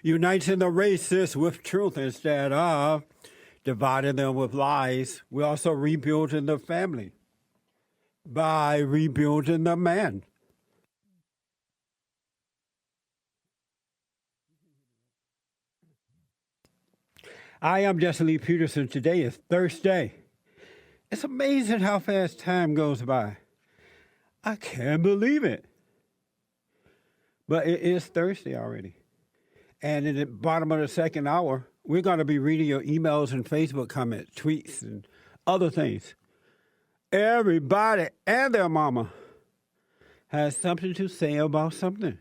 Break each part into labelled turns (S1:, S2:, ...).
S1: uniting the racists with truth instead of dividing them with lies. We're also rebuilding the family by rebuilding the man. I am Jesse Lee Peterson. Today is Thursday. It's amazing how fast time goes by. I can't believe it. But it is Thursday already. And in the bottom of the second hour, we're going to be reading your emails and Facebook comments, tweets, and other things. Everybody and their mama has something to say about something.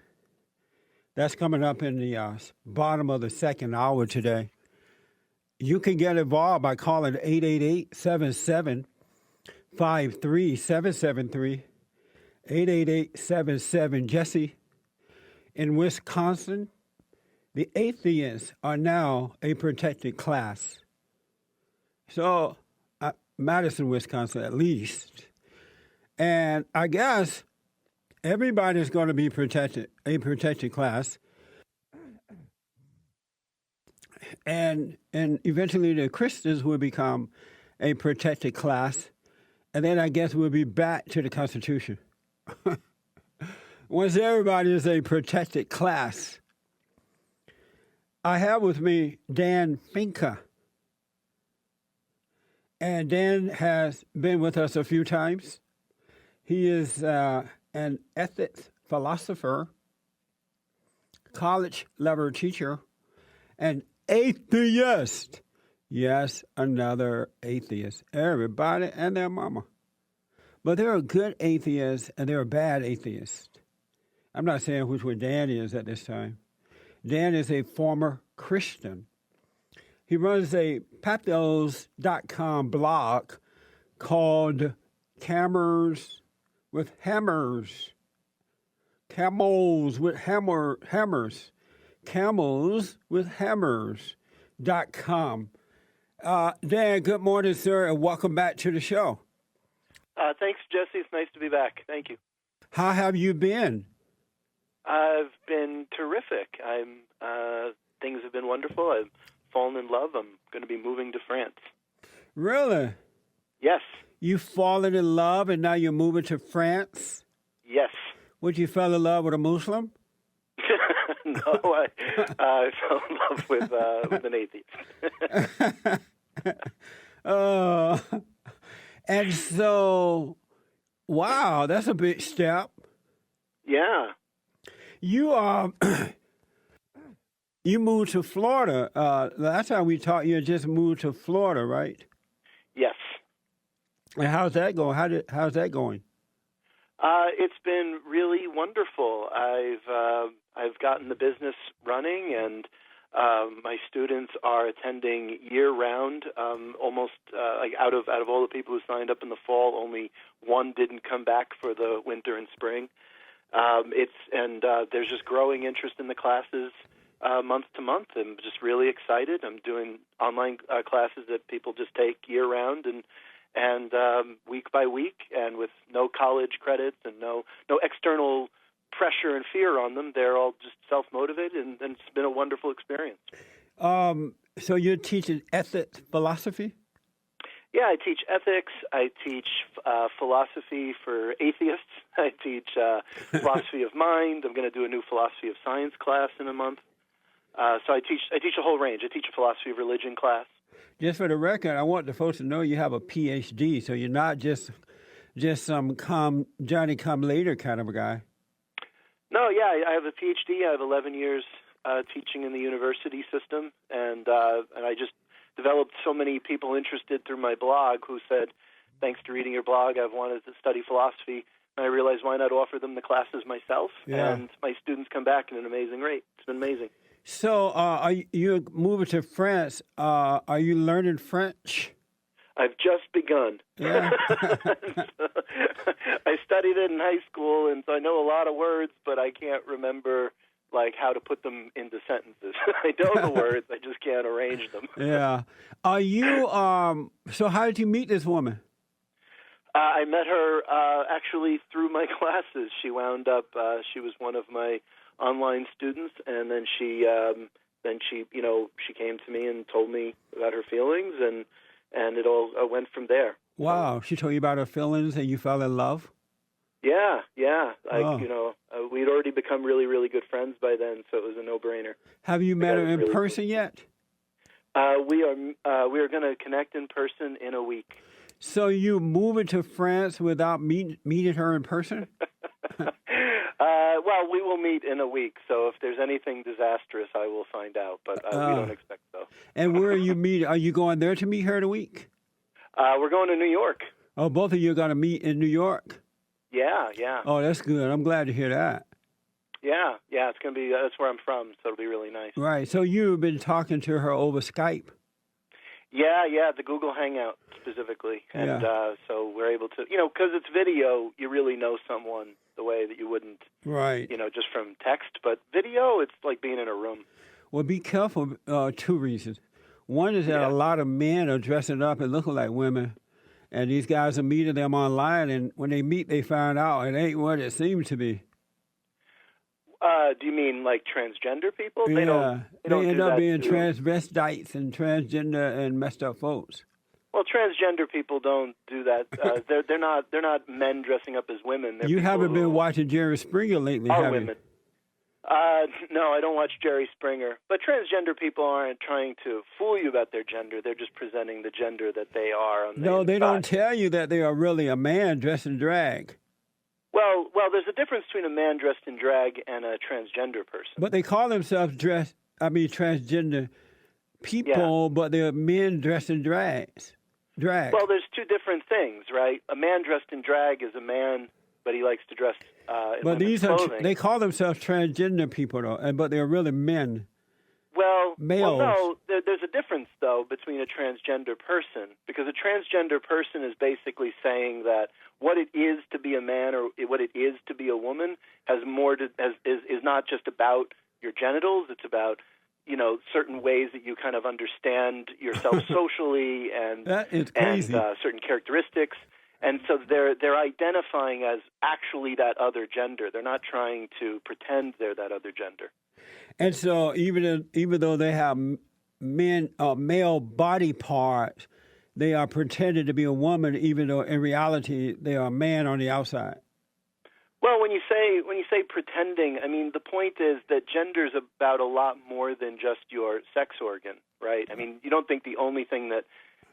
S1: That's coming up in the bottom of the second hour today. You can get involved by calling 888-77-53773, 888-77-JESSE. In Wisconsin, the atheists are now a protected class. So, Madison, Wisconsin, at least. And I guess everybody's going to be protected, a protected class. And eventually the Christians will become a protected class. And then I guess we'll be back to the Constitution. Once everybody is a protected class. I have with me Dan Fincke. And Dan has been with us a few times. He is an ethics philosopher, college-level teacher, and atheist. Yes, another atheist. Everybody and their mama. But there are good atheists and there are bad atheists. I'm not saying which one Dan is at this time. Dan is a former Christian. He runs a pathos.com blog called Camels with Hammers. Camels with hammers. Camels with Hammers.com. Dan, good morning, sir, and welcome back to the show.
S2: Thanks, Jesse. It's nice to be back. Thank you.
S1: How have you been?
S2: I've been terrific. Things have been wonderful. I've fallen in love. I'm going to be moving to France.
S1: Really?
S2: Yes.
S1: You've fallen in love and now you're moving to France?
S2: Yes.
S1: Would you fell in love with a Muslim?
S2: No, I fell in love with an atheist.
S1: And so, wow, that's a big step.
S2: Yeah.
S1: You you moved to Florida. Last time we talked, you had just moved to Florida, right?
S2: Yes.
S1: And how's that going? How's that going?
S2: It's been really wonderful. I've gotten the business running, and my students are attending year round. Almost like out of all the people who signed up in the fall, only one didn't come back for the winter and spring. There's just growing interest in the classes month to month. I'm just really excited. I'm doing online classes that people just take year round and week by week, and with no college credits and no external pressure and fear on them. They're all just self-motivated, and it's been a wonderful experience.
S1: So you're teaching ethics philosophy?
S2: Yeah, I teach ethics. I teach philosophy for atheists. I teach philosophy of mind. I'm going to do a new philosophy of science class in a month. So I teach a whole range. I teach a philosophy of religion class.
S1: Just for the record, I want the folks to know you have a Ph.D., so you're not just some Johnny-come-later kind of a guy.
S2: No, yeah, I have a Ph.D. I have 11 years teaching in the university system, and I just developed so many people interested through my blog who said, thanks to reading your blog, I've wanted to study philosophy, and I realized why not offer them the classes myself, and my students come back at an amazing rate. It's been amazing.
S1: So are you moving to France? Are you learning French?
S2: I've just begun.
S1: Yeah.
S2: I studied it in high school, and so I know a lot of words, but I can't remember how to put them into sentences. I know the words, I just can't arrange them.
S1: Yeah. Are you? So how did you meet this woman?
S2: I met her actually through my classes. She wound up. She was one of my online students, and then she then she came to me and told me about her feelings, and it all went from there.
S1: Wow, she told you about her feelings and you fell in love?
S2: Yeah.
S1: Oh.
S2: We'd already become really, really good friends by then, so it was a no-brainer.
S1: Have you met her in person yet?
S2: We are going to connect in person in a week.
S1: So you moving to France without meeting her in person?
S2: Well, we will meet in a week, so if there's anything disastrous, I will find out, but we don't expect so.
S1: And where are you meeting? Are you going there to meet her in a week?
S2: We're going to New York.
S1: Oh, both of you are going to meet in New York?
S2: Yeah.
S1: Oh, that's good. I'm glad to hear that.
S2: Yeah, it's going to be, that's where I'm from, so it'll be really nice.
S1: Right, so you've been talking to her over Skype?
S2: Yeah, the Google Hangout specifically. And so we're able to, because it's video, you really know someone the way that you wouldn't,
S1: right?
S2: Just from text. But video, it's like being in a room.
S1: Well, be careful, two reasons. One is that a lot of men are dressing up and looking like women, and these guys are meeting them online, and when they meet, they find out it ain't what it seems to be.
S2: Do you mean like transgender people?
S1: Yeah,
S2: they don't
S1: end up being
S2: too.
S1: transvestites and transgender and messed up folks.
S2: Well, transgender people don't do that. They're not men dressing up as women. They're
S1: you haven't been
S2: who
S1: watching Jerry Springer lately,
S2: are
S1: have
S2: women.
S1: you?
S2: No, I don't watch Jerry Springer. But transgender people aren't trying to fool you about their gender. They're just presenting the gender that they are. On
S1: No, they
S2: inside.
S1: don't tell you that they are really a man dressed in drag.
S2: Well, there's a difference between a man dressed in drag and a transgender person.
S1: But they call themselves transgender people, but they're men dressed in drag.
S2: Well, there's two different things, right? A man dressed in drag is a man, but he likes to dress in women's clothing.
S1: They call themselves transgender people, though, but they're really men. Males.
S2: Well, no, there's a difference, though, between a transgender person, because a transgender person is basically saying that what it is to be a man or what it is to be a woman has more to is not just about your genitals. It's about certain ways that you kind of understand yourself socially and
S1: that is crazy.
S2: And certain characteristics. And so they're identifying as actually that other gender. They're not trying to pretend they're that other gender.
S1: And so even though they have male body parts, they are pretending to be a woman, even though in reality they are a man on the outside.
S2: Well, when you say pretending, I mean the point is that gender is about a lot more than just your sex organ, right? I mean, you don't think the only thing that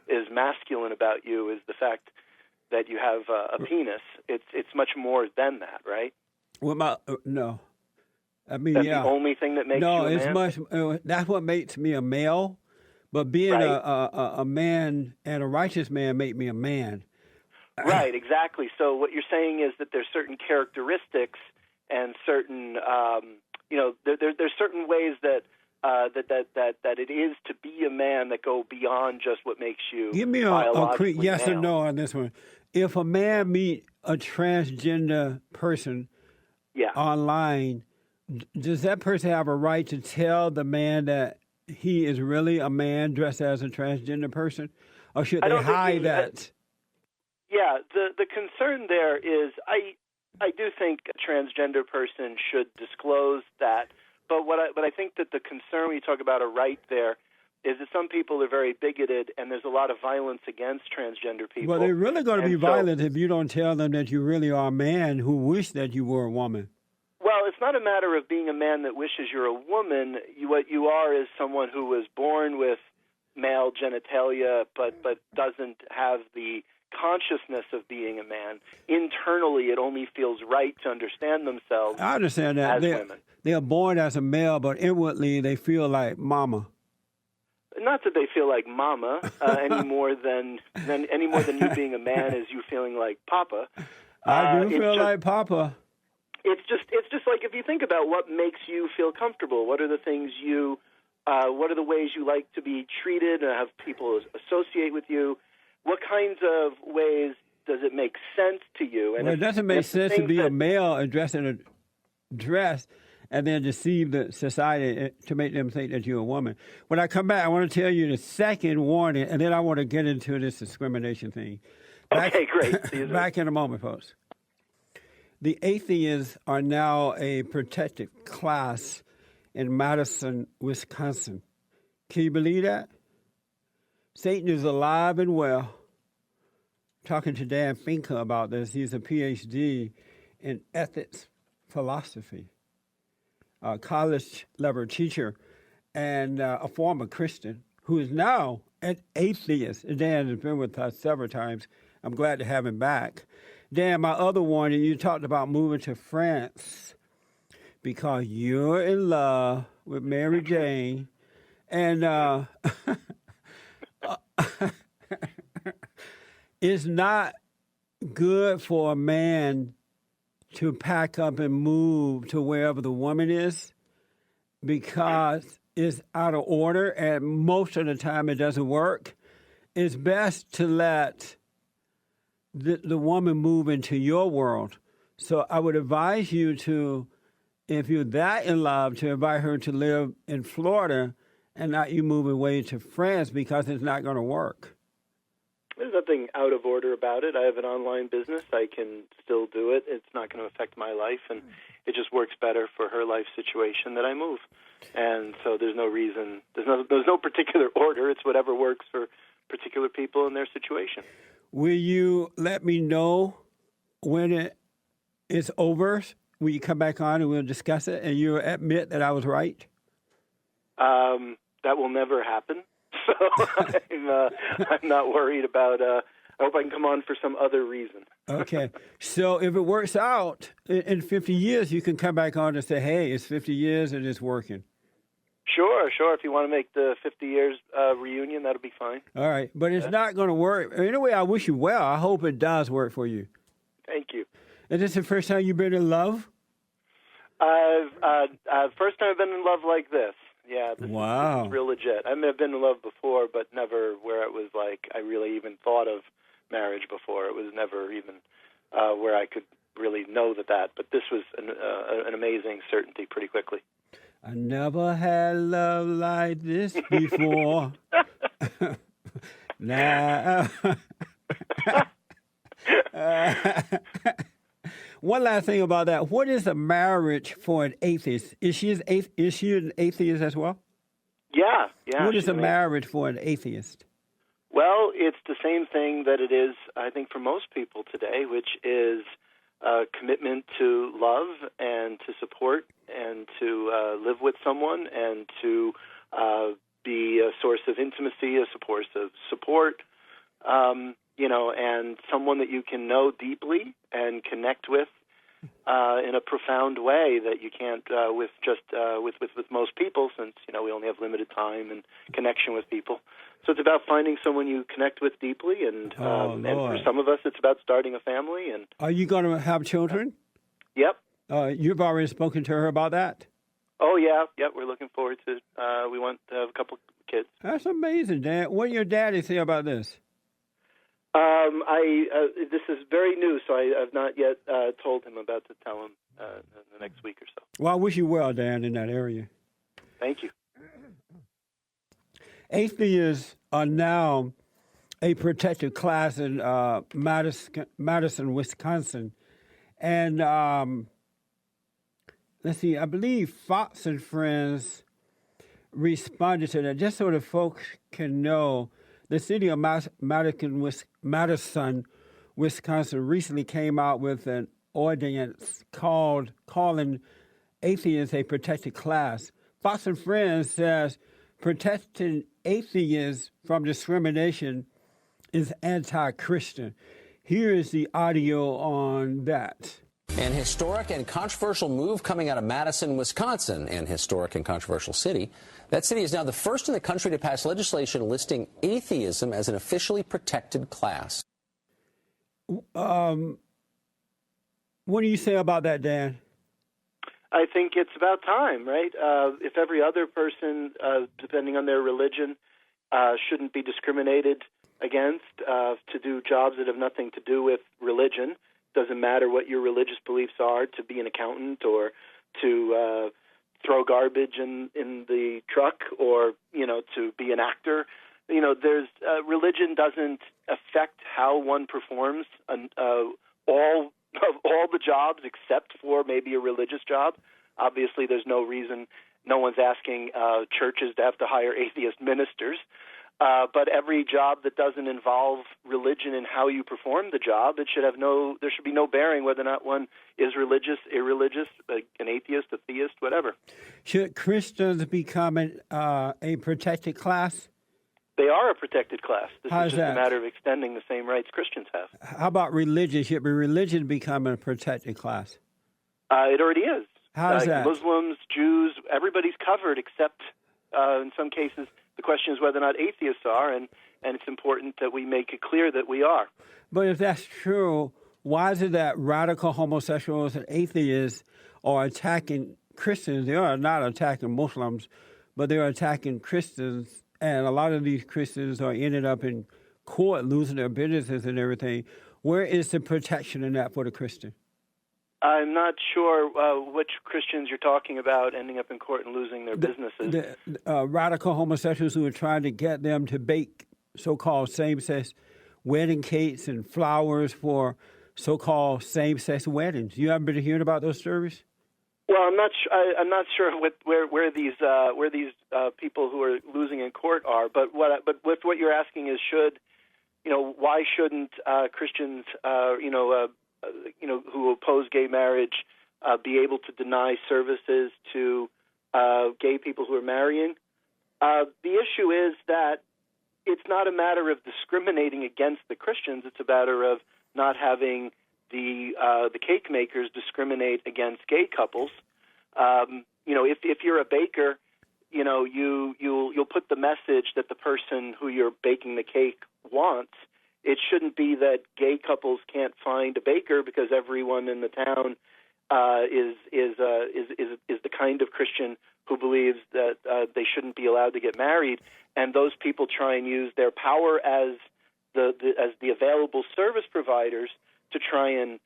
S2: is masculine about you is the fact that you have a penis. It's much more than that, right?
S1: Well, no. I mean,
S2: that's the only thing that makes you a man?
S1: No, it's much. That's what makes me a male. But being a man and a righteous man make me a man.
S2: Right, exactly. So what you're saying is that there's certain characteristics and certain, there's certain ways that it is to be a man that go beyond just what makes you.
S1: Give me a quick yes
S2: male.
S1: or no on this one. If a man meet a transgender person online, does that person have a right to tell the man that he is really a man dressed as a transgender person, or should they hide that?
S2: Yeah, the concern there is I do think a transgender person should disclose that, but I think that the concern when you talk about a right there is that some people are very bigoted and there's a lot of violence against transgender people.
S1: Well, they're really going to be violent if you don't tell them that you really are a man who wish that you were a woman.
S2: Well, it's not a matter of being a man that wishes you're a woman. What you are is someone who was born with male genitalia but doesn't have the consciousness of being a man. Internally, it only feels right to understand themselves.
S1: I understand that.
S2: As women.
S1: They are born as a male, but inwardly they feel like mama.
S2: Not that they feel like mama any more than you being a man is you feeling like papa.
S1: I do feel like papa.
S2: It's just like if you think about what makes you feel comfortable. What are the things what are the ways you like to be treated and have people associate with you? What kinds of ways does it make sense to you? And
S1: it doesn't make sense to be a male and dress in a dress and then deceive the society to make them think that you're a woman. When I come back, I want to tell you the second warning, and then I want to get into this discrimination thing.
S2: Okay, great.
S1: Back in a moment, folks. The atheists are now a protected class in Madison, Wisconsin. Can you believe that? Satan is alive and well. Talking to Dan Fincke about this. He's a Ph.D. in ethics philosophy, a college-level teacher, and a former Christian who is now an atheist. Dan has been with us several times. I'm glad to have him back. Dan, my other warning, you talked about moving to France because you're in love with Mary Jane. And it's not good for a man to pack up and move to wherever the woman is because it's out of order, and most of the time it doesn't work. It's best to let the woman move into your world. So I would advise you to, if you're that in love, to invite her to live in Florida and not you moving away to France because it's not going to work.
S2: There's nothing out of order about it. I have an online business. I can still do it. It's not going to affect my life, and it just works better for her life situation that I move. And so there's no reason. There's no particular order. It's whatever works for particular people in their situation.
S1: Will you let me know when it is over? Will you come back on and we'll discuss it, and you admit that I was right?
S2: That will never happen. So I'm not worried about. I hope I can come on for some other reason.
S1: Okay. So if it works out in 50 years, you can come back on and say, "Hey, it's 50 years and it's working."
S2: Sure. If you want to make the 50 years reunion, that'll be fine.
S1: All right, but it's not going to work. Anyway, I wish you well. I hope it does work for you.
S2: Thank you.
S1: Is this the first time you've been in love?
S2: First time I've been in love like this. Yeah, this is real legit. I mean, I've been in love before, but never where it was like I really even thought of marriage before. It was never even where I could really know that. But this was an amazing certainty pretty quickly.
S1: I never had love like this before. Now. One last thing about that. What is a marriage for an atheist? Is she an atheist as well?
S2: Yeah.
S1: What is a marriage for an atheist?
S2: Well, it's the same thing that it is, I think, for most people today, which is a commitment to love and to support and to live with someone and to be a source of intimacy, a source of support, and someone that you can know deeply and connect with in a profound way that you can't with most people, since we only have limited time and connection with people. So it's about finding someone you connect with deeply, and for some of us, it's about starting a family. And
S1: are you going to have children?
S2: Yep.
S1: You've already spoken to her about that? Oh,
S2: yeah. We're looking forward to. We want to have a couple kids.
S1: That's amazing, Dan. What did your daddy say about this?
S2: This is very new, so I've not yet told him. About to tell him in the next week or so.
S1: Well, I wish you well, Dan, in that area.
S2: Thank you.
S1: Atheists are now a protected class in Madison, Wisconsin. And let's see, I believe Fox and Friends responded to that. Just so that folks can know, the city of Madison, Wisconsin recently came out with an ordinance calling atheists a protected class. Fox and Friends says protecting atheists from discrimination is anti-Christian. Here is the audio on that.
S3: An historic and controversial move coming out of Madison, Wisconsin, an historic and controversial city. That city is now the first in the country to pass legislation listing atheism as an officially protected class.
S1: What do you say about that, Dan?
S2: I think it's about time, right? If every other person, depending on their religion, shouldn't be discriminated against to do jobs that have nothing to do with religion, doesn't matter what your religious beliefs are, to be an accountant or to throw garbage in the truck or, to be an actor. There's religion doesn't affect how one performs all the jobs except for maybe a religious job. Obviously, there's no reason, No one's asking churches to have to hire atheist ministers. But every job that doesn't involve religion in how you perform the job, there should be no bearing whether or not one is religious, irreligious, an atheist, a theist, whatever.
S1: Should Christians become a protected class?
S2: They are a protected class. This
S1: How's
S2: is just
S1: that?
S2: a matter of extending the same rights Christians have.
S1: How about religion? Should religion become a protected class?
S2: It already is.
S1: How's that?
S2: Muslims, Jews, everybody's covered except, in some cases, the question is whether or not atheists are, and it's important that we make it clear that we are.
S1: But if that's true, why is it that radical homosexuals and atheists are attacking Christians? They are not attacking Muslims, but they're attacking Christians, and a lot of these Christians are ended up in court losing their businesses and everything. Where is the protection in that for the Christian?
S2: I'm not sure which Christians you're talking about ending up in court and losing their businesses.
S1: The radical homosexuals who are trying to get them to bake so-called same-sex wedding cakes and flowers for so-called same-sex weddings. You haven't been hearing about those stories?
S2: Well, I'm not sure where these people who are losing in court are. But with what you're asking is why shouldn't Christians who oppose gay marriage be able to deny services to gay people who are marrying? The issue is that it's not a matter of discriminating against the Christians. It's a matter of not having the cake makers discriminate against gay couples. If you're a baker, you'll put the message that the person who you're baking the cake wants. It shouldn't be that gay couples can't find a baker because everyone in the town is the kind of Christian who believes that they shouldn't be allowed to get married, and those people try and use their power as the available service providers to try and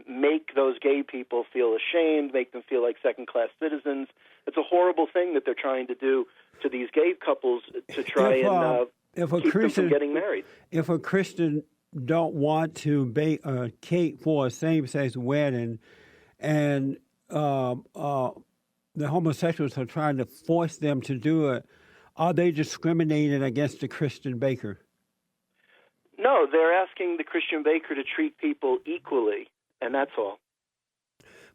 S2: make those gay people feel ashamed, make them feel like second-class citizens. It's a horrible thing that they're trying to do to these gay couples to try and keep them from getting married.
S1: If a Christian don't want to bake a cake for a same-sex wedding, and the homosexuals are trying to force them to do it, are they discriminating against the Christian baker?
S2: No, they're asking the Christian baker to treat people equally, and that's all.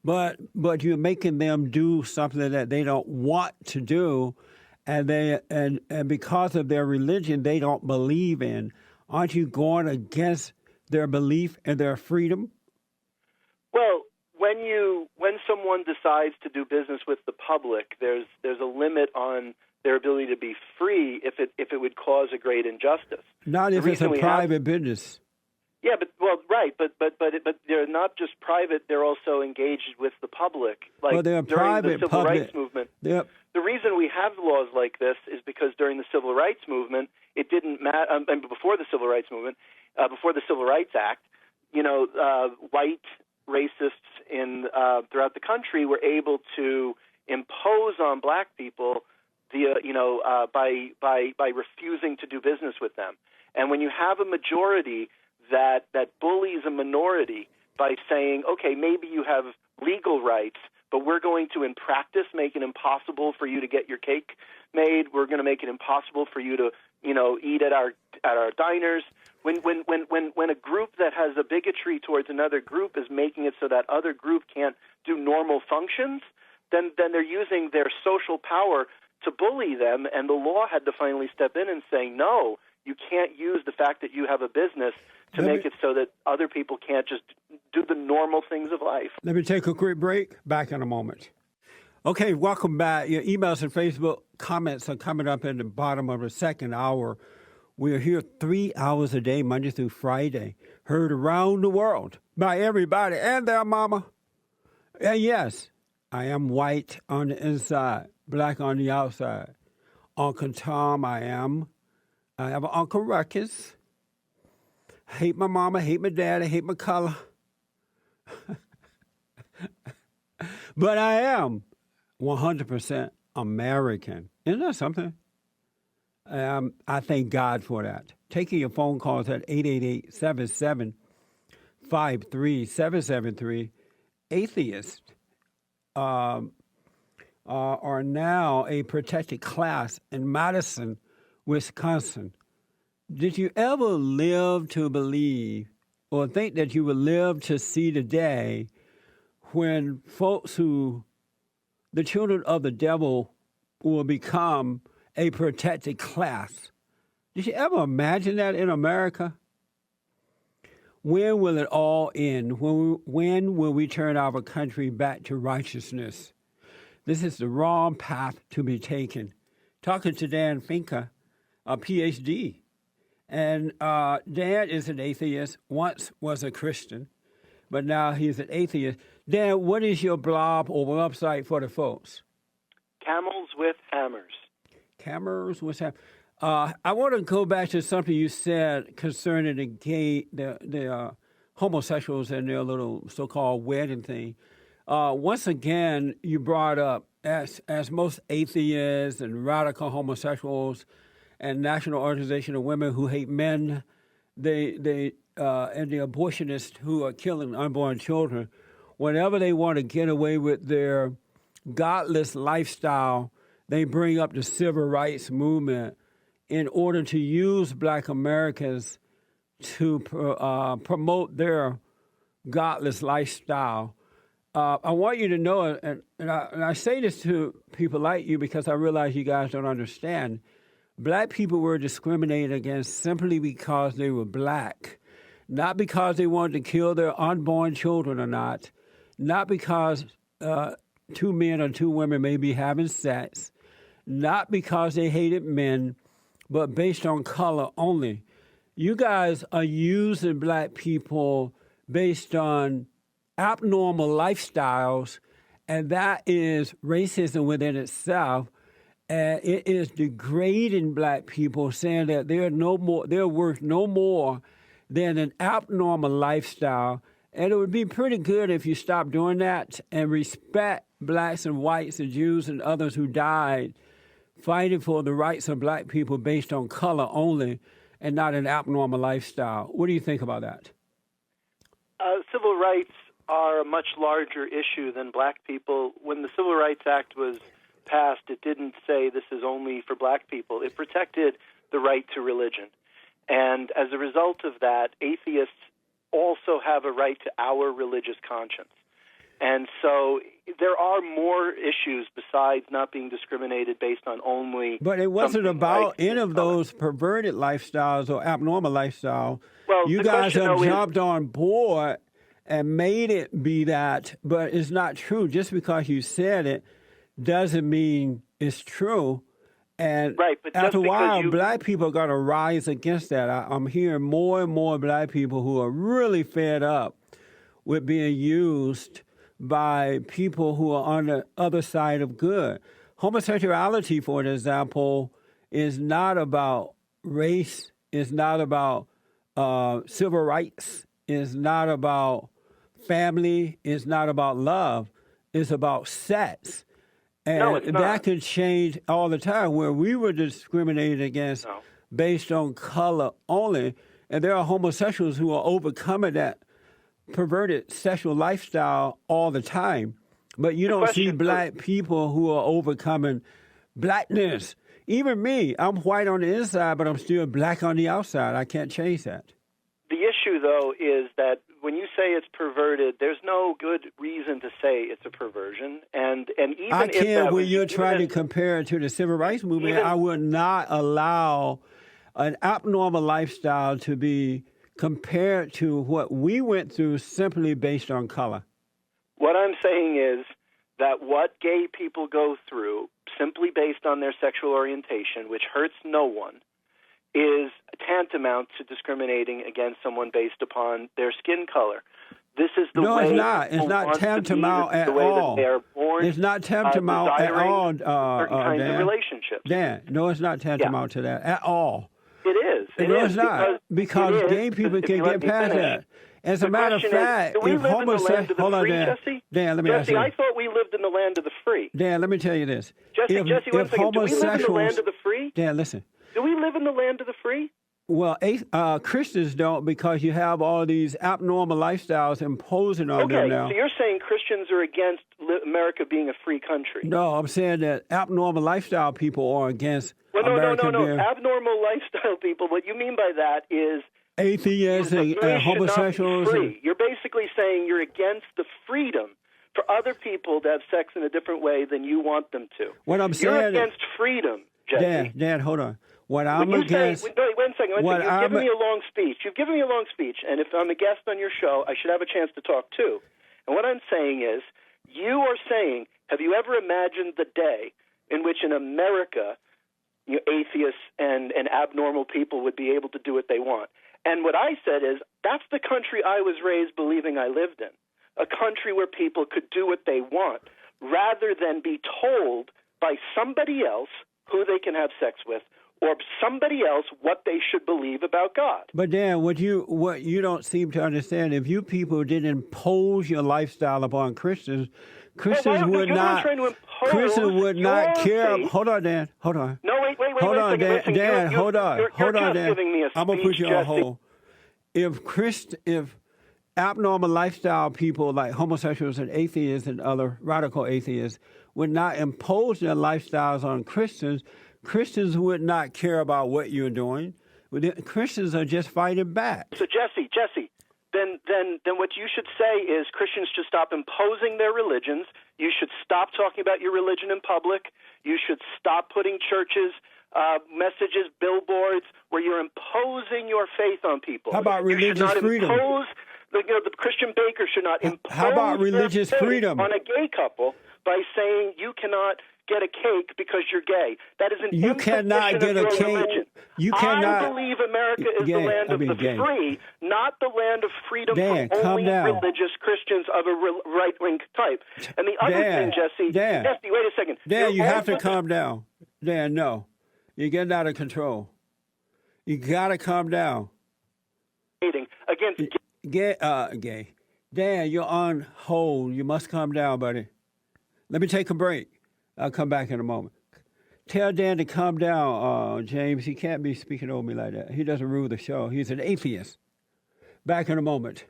S1: But you're making them do something that they don't want to do, and because of their religion they don't believe in. Aren't you going against their belief and their freedom? Well,
S2: when someone decides to do business with the public, there's a limit on their ability to be free if it would cause a great injustice.
S1: Not if it's a private business.
S2: Yeah, but they're not just private; they're also engaged with the public. Like
S1: they're
S2: during
S1: private,
S2: the Civil
S1: public.
S2: Rights Movement.
S1: Yep.
S2: The reason we have laws like this is because during the Civil Rights Movement, it didn't matter. And before the Civil Rights Movement, before the Civil Rights Act, white racists throughout the country were able to impose on black people by refusing to do business with them. And when you have a majority that bullies a minority by saying, okay, maybe you have legal rights, but we're going to, in practice, make it impossible for you to get your cake made. We're going to make it impossible for you to, eat at our diners. When a group that has a bigotry towards another group is making it so that other group can't do normal functions, then they're using their social power to bully them, and the law had to finally step in and say, no, you can't use the fact that you have a business to make it so that other people can't just do the normal things of life.
S1: Let me take a quick break. Back in a moment. Okay, welcome back. Your emails and Facebook comments are coming up in the bottom of the second hour. We are here 3 hours a day, Monday through Friday, heard around the world by everybody and their mama. And yes, I am white on the inside, black on the outside. Uncle Tom, I am. I have an Uncle Ruckus. Hate my mama, hate my daddy, hate my color. But I am 100% American. Isn't that something? I thank God for that. Taking your phone calls at 888-7753-773, Atheist. are now a protected class in Madison, Wisconsin. Did you ever live to believe or think that you would live to see the day when folks the children of the devil, will become a protected class? Did you ever imagine that in America? When will it all end? When will we turn our country back to righteousness? This is the wrong path to be taken. Talking to Dan Fincke, a Ph.D. And Dan is an atheist, once was a Christian, but now he's an atheist. Dan, what is your blog or website for the folks?
S2: Camels with Hammers.
S1: Camels with Hammers. I want to go back to something you said concerning the homosexuals and their little so-called wedding thing. Once again, you brought up, as most atheists and radical homosexuals and National Organization of Women Who Hate Men, and the abortionists who are killing unborn children, whenever they want to get away with their godless lifestyle, they bring up the civil rights movement in order to use Black Americans to promote their godless lifestyle. I want you to know, and I say this to people like you because I realize you guys don't understand, Black people were discriminated against simply because they were Black, not because they wanted to kill their unborn children or not because two men or two women may be having sex, not because they hated men, but based on color only. You guys are using Black people based on abnormal lifestyles, and that is racism within itself. And it is degrading Black people, saying that they're worth no more than an abnormal lifestyle. And it would be pretty good if you stopped doing that and respect Blacks and whites and Jews and others who died fighting for the rights of Black people based on color only and not an abnormal lifestyle. What do you think about that?
S2: Civil rights are a much larger issue than Black people. When the Civil Rights Act was passed, it didn't say this is only for Black people. It protected the right to religion. And as a result of that, atheists also have a right to our religious conscience. And so there are more issues besides not being discriminated based on only...
S1: But it wasn't about any of those perverted lifestyles or abnormal lifestyles.
S2: Well,
S1: you guys have jumped on board and made it be that, but it's not true. Just because you said it doesn't mean it's true. And
S2: right, but
S1: after a while, Black people are going to rise against that. I'm hearing more and more Black people who are really fed up with being used by people who are on the other side of good. Homosexuality, for example, is not about race, is not about civil rights, is not about family, is not about love, it's about sex. And
S2: no, it's not.
S1: That could change all the time, where we were discriminated against based on color only. And there are homosexuals who are overcoming that perverted sexual lifestyle all the time. But you don't see Black people who are overcoming Blackness. Even me, I'm white on the inside, but I'm still Black on the outside. I can't change that.
S2: The issue, though, is that when you say it's perverted, there's no good reason to say it's a perversion. And even
S1: I
S2: if
S1: can't,
S2: that
S1: when you're trying to compare it to the civil rights movement, I would not allow an abnormal lifestyle to be compared to what we went through simply based on color.
S2: What I'm saying is that what gay people go through simply based on their sexual orientation, which hurts no one, is tantamount to discriminating against someone based upon their skin color. This is the way.
S1: No, it's not. It's not tantamount at all.
S2: They are born,
S1: it's not tantamount at all.
S2: Certain kinds of relationships.
S1: Dan, no, it's not tantamount to that at all.
S2: It is.
S1: No, it's not. Because gay people can get past that. As a matter of fact, if homosexuals... Hold on, Dan. Dan, let me ask you.
S2: Jesse, I thought we lived in the land of the free.
S1: Dan, let me tell you this.
S2: Jesse, one second. Do we live in the land of the free?
S1: Dan, listen.
S2: Do we live in the land of the free?
S1: Well, Christians don't, because you have all these abnormal lifestyles imposing on them now.
S2: So you're saying Christians are against America being a free country?
S1: No, I'm saying that abnormal lifestyle people are against America being...
S2: Abnormal lifestyle people, what you mean by that is...
S1: atheists and homosexuals.
S2: You're basically saying you're against the freedom for other people to have sex in a different way than you want them to.
S1: What I'm saying...
S2: You're against freedom, Jesse.
S1: Dan, hold on. What I'm against...
S2: Wait a second. You've given me a long speech. And if I'm a guest on your show, I should have a chance to talk too. And what I'm saying is, you are saying, have you ever imagined the day in which in America, atheists and abnormal people would be able to do what they want? And what I said is, that's the country I was raised believing I lived in, a country where people could do what they want, rather than be told by somebody else who they can have sex with, or somebody else what they should believe about God.
S1: But Dan, what you don't seem to understand, if you people didn't impose your lifestyle upon Christians, Christians would not care. Hold on, Dan. Hold on.
S2: No, wait.
S1: Hold on, Dan. Dan, hold on. Hold on, Dan.
S2: I'm
S1: going to put you on hold. If abnormal lifestyle people like homosexuals and atheists and other radical atheists would not impose their lifestyles on Christians, Christians would not care about what you're doing. Christians are just fighting back.
S2: So Jesse, then what you should say is Christians should stop imposing their religions. You should stop talking about your religion in public. You should stop putting churches, messages, billboards where you're imposing your faith on people.
S1: How about religious freedom?
S2: The Christian baker should not impose
S1: How about religious freedom
S2: on a gay couple by saying you cannot get a cake because you're gay. That is an
S1: you cannot get a cake.
S2: Religion.
S1: You cannot.
S2: I believe America is the land of the free, not the land of freedom for only religious Christians of a right-wing type. And the other thing, Jesse, wait a second.
S1: Dan, you have to calm down. Dan, no. You're getting out of control. You got to calm down.
S2: Against
S1: gay. Dan, you're on hold. You must calm down, buddy. Let me take a break. I'll come back in a moment. Tell Dan to calm down, James. He can't be speaking over me like that. He doesn't rule the show. He's an atheist. Back in a moment.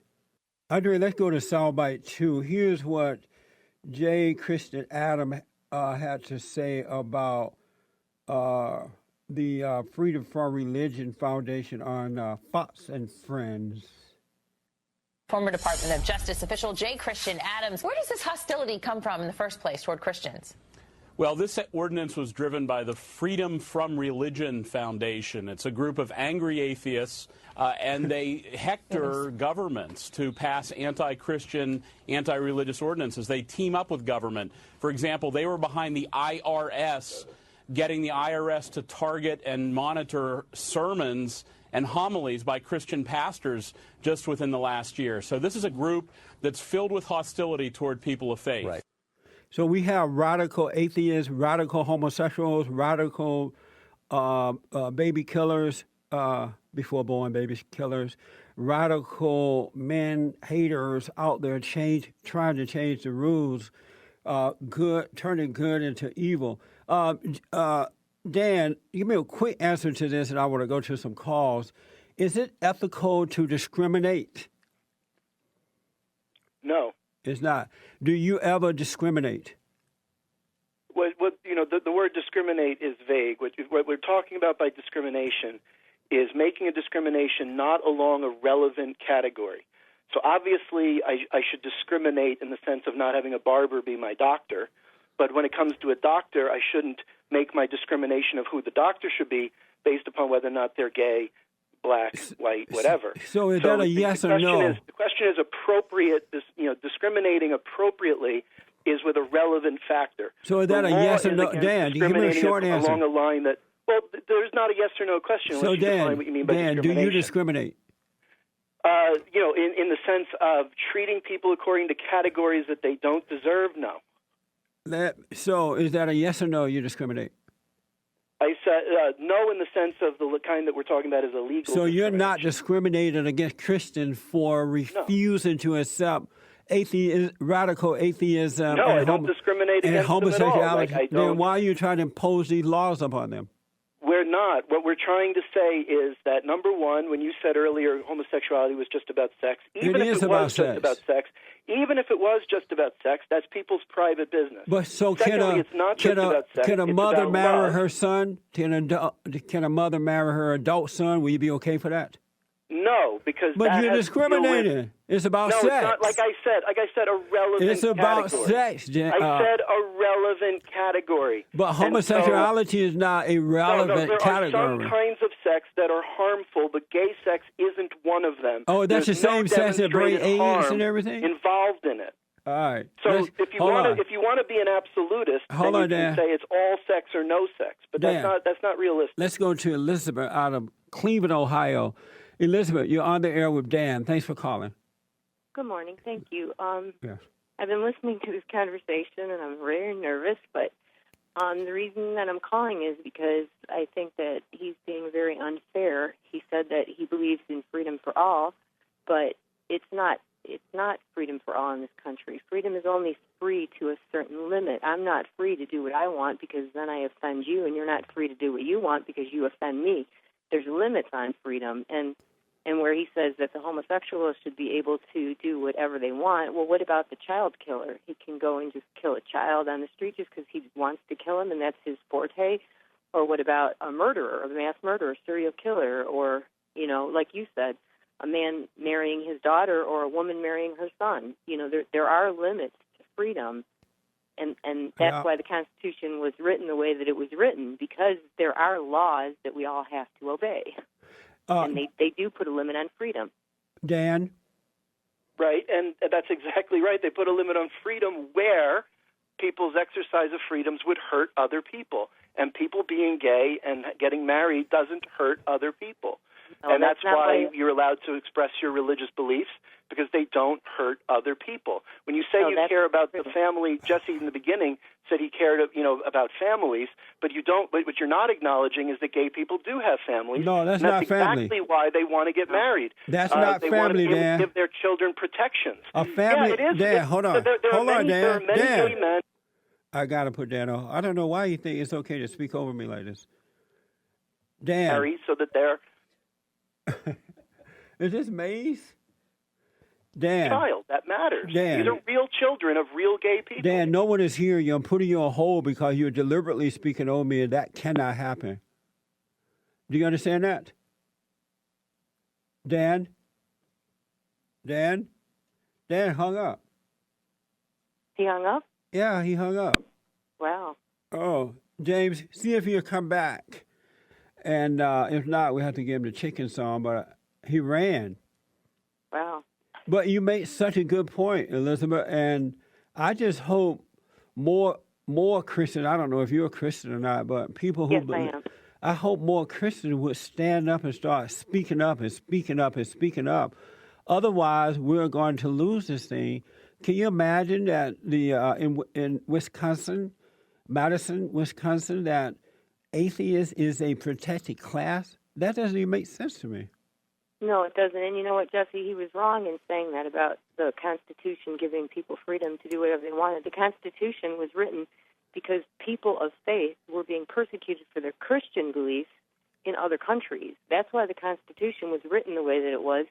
S1: Andre, let's go to Soundbite 2. Here's what J. Christian Adam had to say about the Freedom from Religion Foundation on Fox and Friends.
S4: Former Department of Justice official J. Christian Adams. Where does this hostility come from in the first place toward Christians?
S5: Well, this ordinance was driven by the Freedom from Religion Foundation. It's a group of angry atheists, and they hector governments to pass anti-Christian, anti-religious ordinances. They team up with government. For example, they were behind the IRS, getting the IRS to target and monitor sermons and homilies by Christian pastors just within the last year. So this is a group that's filled with hostility toward people of faith.
S1: Right. So we have radical atheists, radical homosexuals, radical baby killers, before-born baby killers, radical men haters out there trying to change the rules, turning good into evil. Dan, give me a quick answer to this, and I want to go to some calls. Is it ethical to discriminate?
S2: No.
S1: It's not. Do you ever discriminate?
S2: The word discriminate is vague. What we're talking about by discrimination is making a discrimination not along a relevant category. So obviously, I should discriminate in the sense of not having a barber be my doctor. But when it comes to a doctor, I shouldn't make my discrimination of who the doctor should be based upon whether or not they're gay, black, white, whatever.
S1: So is that a yes or no?
S2: The question is appropriate. Discriminating appropriately is with a relevant factor.
S1: So is that a yes or no? Dan, give me a short answer.
S2: Along a line that, well, there's not a yes or no question.
S1: So Dan,
S2: what you mean by
S1: do you discriminate?
S2: In the sense of treating people according to categories that they don't deserve, no.
S1: So is that a yes or no, you discriminate?
S2: I said no in the sense of the kind that we're talking about is illegal.
S1: So you're not discriminating against Christians for refusing to accept radical atheism
S2: no, I don't discriminate against
S1: homosexuality.
S2: them at all.
S1: Then why are you trying to impose these laws upon them?
S2: Where we're not. What we're trying to say is that, number one, when you said earlier homosexuality was just about sex, even if it was just about sex, even if it was just about sex, that's people's private business.
S1: But so
S2: Secondly, it's not just about sex.
S1: Can a
S2: it's
S1: mother
S2: about
S1: marry
S2: love.
S1: her son? Can a mother marry her adult son? Will you be okay for that?
S2: No, because
S1: But
S2: that
S1: you're
S2: has to deal with-
S1: discriminating. It's about
S2: no,
S1: sex.
S2: it's not. Like I said, a relevant
S1: It's about
S2: category.
S1: sex.
S2: I said a relevant category.
S1: But homosexuality is not a relevant
S2: there
S1: category.
S2: are some kinds of sex that are harmful, but gay sex isn't one of them.
S1: Oh, that's
S2: There's
S1: the same
S2: no
S1: sex that bring
S2: demonstrated
S1: AIDS
S2: harm
S1: and everything?
S2: involved in it.
S1: All right.
S2: So if you want to be an absolutist, then you can say it's all sex or no sex, but that's not realistic.
S1: Let's go to Elizabeth out of Cleveland, Ohio. Elizabeth, you're on the air with Dan. Thanks for calling.
S6: Good morning. Thank you.
S1: Yes.
S6: I've been listening to this conversation, and I'm very nervous, but the reason that I'm calling is because I think that he's being very unfair. He said that he believes in freedom for all, but it's not freedom for all in this country. Freedom is only free to a certain limit. I'm not free to do what I want because then I offend you, and you're not free to do what you want because you offend me. There's limits on freedom, and where he says that the homosexuals should be able to do whatever they want, well, what about the child killer? He can go and just kill a child on the street just because he wants to kill him, and that's his forte. Or what about a murderer, a mass murderer, serial killer, or, like you said, a man marrying his daughter or a woman marrying her son? There are limits to freedom. And that's why the Constitution was written the way that it was written, because there are laws that we all have to obey. And they do put a limit on freedom.
S1: Dan?
S2: Right, and that's exactly right. They put a limit on freedom where people's exercise of freedoms would hurt other people. And people being gay and getting married doesn't hurt other people. And that's why you're allowed to express your religious beliefs, because they don't hurt other people. When you say you care about the family, Jesse in the beginning said he cared, about families, but you don't. But what you're not acknowledging is that gay people do have families.
S1: No, that's not family.
S2: That's exactly why they want to get married.
S1: That's not
S2: they
S1: family,
S2: want to
S1: Dan.
S2: give their children protections.
S1: A family,
S2: yeah, it is.
S1: Dan. Hold on,
S2: There are many gay men.
S1: I gotta put that on. I don't know why you think it's okay to speak over me like this, Dan.
S2: Married so that they're.
S1: Is this Maze? Dan.
S2: Child, that matters.
S1: Dan.
S2: These are real children of real gay people.
S1: Dan, no one is hearing you. I'm putting you on hold because you're deliberately speaking over me, and that cannot happen. Do you understand that? Dan? Dan? Dan hung up.
S6: He hung up?
S1: Yeah, he hung up.
S6: Wow.
S1: Oh, James, see if he'll come back. And if not, we have to give him the chicken song, but he ran.
S6: Wow.
S1: But you make such a good point, Elizabeth, and I just hope more Christians, I don't know if you're a Christian or not, but people who
S6: yes, I am.
S1: I hope more Christians would stand up and start speaking up and speaking up and speaking up. Otherwise, we're going to lose this thing. Can you imagine that in Wisconsin, Madison, Wisconsin, that atheist is a protected class? That doesn't even make sense to me.
S6: No, it doesn't. And you know what, Jesse? He was wrong in saying that about the Constitution giving people freedom to do whatever they wanted. The Constitution was written because people of faith were being persecuted for their Christian beliefs in other countries. That's why the Constitution was written the way that it was.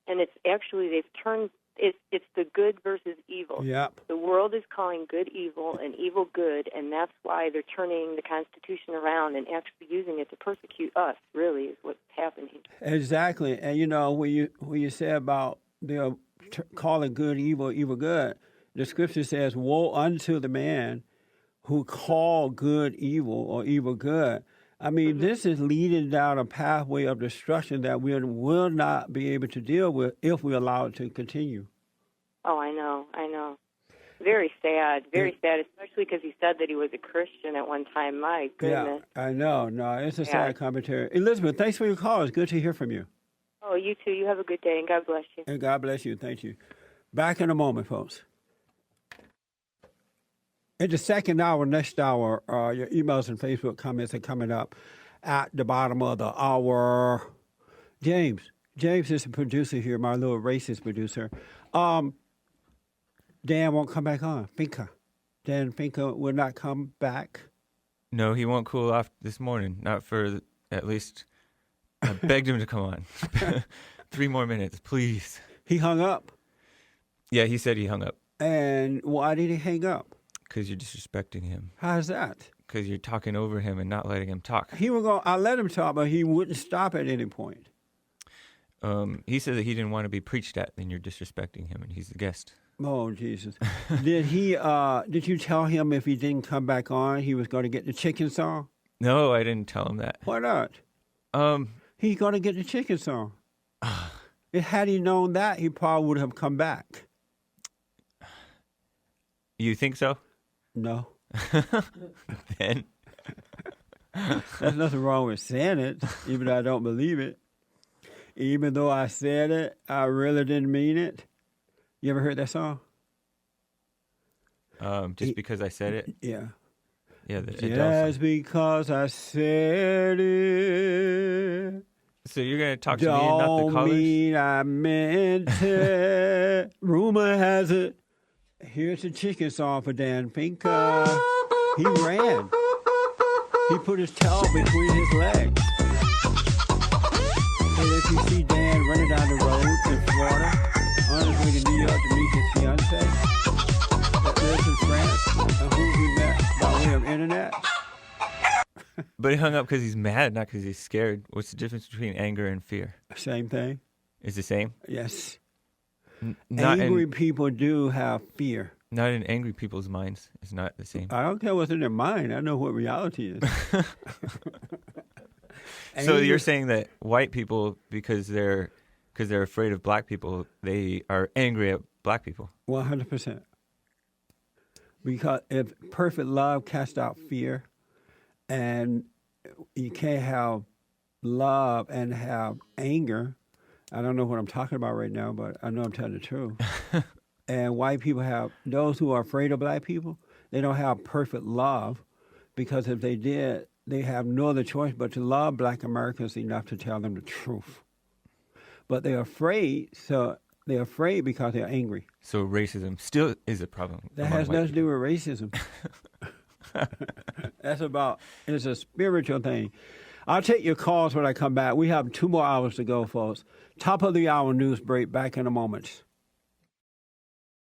S6: And it's actually, they've turned, it's the good versus evil.
S1: Yep.
S6: The world is calling good evil and evil good, and that's why they're turning the Constitution around and actually using it to persecute us, really, is what's happening.
S1: Exactly. And, when you say about they're calling good evil, evil good, the scripture says, woe unto the man who call good evil or evil good. I mean, this is leading down a pathway of destruction that we will not be able to deal with if we allow it to continue.
S6: Oh, I know. Very sad, especially because he said that he was a Christian at one time. My goodness.
S1: Yeah, I know. No, it's a sad commentary. Elizabeth, thanks for your call. It's good to hear from you.
S6: Oh, you too. You have a good day, and God bless you.
S1: And God bless you. Thank you. Back in a moment, folks. In the second hour, next hour, your emails and Facebook comments are coming up at the bottom of the hour. James is the producer here, my little racist producer. Dan won't come back on. Dan Fincke will not come back.
S7: No, he won't cool off this morning. Not for at least I begged him to come on. 3 more minutes, please.
S1: He hung up.
S7: Yeah, he said he hung up.
S1: And why did he hang up?
S7: Because you're disrespecting him.
S1: How's that?
S7: Because you're talking over him and not letting him talk.
S1: I let him talk, but he wouldn't stop at any point.
S7: He said that he didn't want to be preached at, and you're disrespecting him, and he's the guest.
S1: Oh, Jesus. Did you tell him if he didn't come back on, he was going to get the chicken song?
S7: No, I didn't tell him that.
S1: Why not? He's going to get the chicken song. Had he known that, he probably would have come back.
S7: You think so?
S1: No.
S7: Then?
S1: There's nothing wrong with saying it, even though I don't believe it. Even though I said it, I really didn't mean it. You ever heard that song?
S7: Just because I said it?
S1: Yeah.
S7: Yeah,
S1: just because I said it.
S7: So you're going to talk to me and not the callers?
S1: Don't mean I meant it. Rumor has it. Here's the chicken song for Dan Fincke. He ran. He put his tail between his legs. And if you see Dan running down the road in Florida, on his way to New York to meet his fiancée that lives in France, and who he met by way of internet.
S7: But he hung up because he's mad, not because he's scared. What's the difference between anger and fear?
S1: Same thing.
S7: It's the same?
S1: Yes.
S7: Not
S1: angry
S7: in,
S1: people do have fear.
S7: Not in angry people's minds. It's not the same.
S1: I don't care what's in their mind. I know what reality is.
S7: So you're saying that white people, because they're afraid of black people, they are angry at black people?
S1: 100%. Because if perfect love casts out fear, and you can't have love and have anger. I don't know what I'm talking about right now, but I know I'm telling the truth. And white people have, those who are afraid of black people, they don't have perfect love, because if they did, they have no other choice but to love black Americans enough to tell them the truth. But they're afraid, because they're angry.
S7: So racism still is a problem.
S1: That has nothing to do with racism. It's a spiritual thing. I'll take your calls when I come back. We have 2 more hours to go, folks. Top of the hour news break, back in a moment.